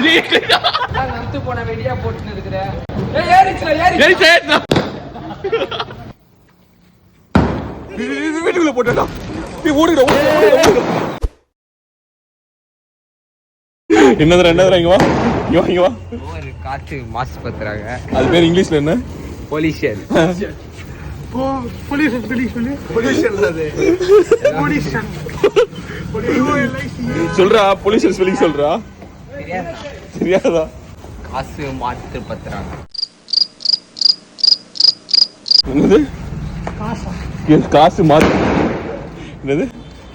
நந்து போன வெடியா போட்டுன்னு இருக்கிற. ஏறிச்சுடா. வீட்டுக்குள்ள போட்டா நீ ஓடுடா. என்னதுடா இங்க வா. ஒரு காற்று மாசு பத்துறாங்க. அது பேர் இங்கிலீஷ்ல என்ன? பொல்யூஷன். சொல்றா பொல்யூஷன் ஸ்பெல்லிங் சொல்றா. தெரியாதா? காசு மாற்று பத்துறாங்க. என்னது? காசு மாற்று. என்னது?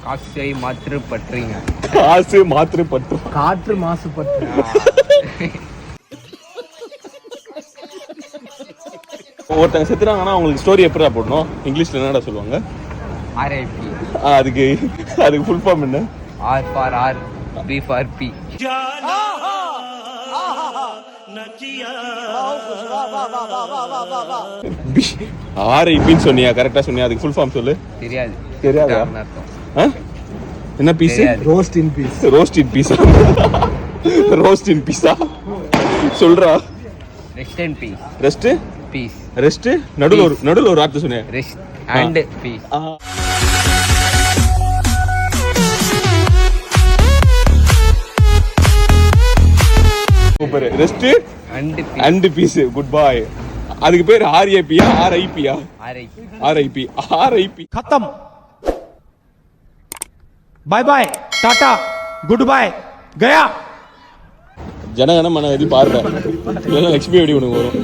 காசை மாற்று பற்றுங்க. காசு மாற்று பற்று. காற்று மாசு பற்று. ஒருத்தங்க செத்துறாங்கன்னா அவங்களுக்கு ஸ்டோரி எப்படா போடணும்? இங்கிலீஷ்ல என்னடா சொல்லுவாங்க? RIP. அதுக்கு ஃபுல் ஃபார்ம் என்ன? R for R, B for P. RIPன்னு சொன்னியா? கரெக்டா சொன்னியா? அதுக்கு ஃபுல் ஃபார்ம் சொல்லு. தெரியாதா? என்ன peace? Roast in peace. Roast in பீஸா? ரோஸ்ட் இன் பீஸா சொல்றா. Rest in peace. Rest peace. Rest நடுவுல ஒரு வார்த்தை சொன்னேன். Rest and peace. Super. Rest and peace. Good bye. அதுக்கு பேர் RAPயா RIPயா? RIP. खत्म. Bye bye tata good bye गया. ஜனகன மன எதி பாருடா. இல்ல லட்சுமி வெடி உனக்கு வரும்.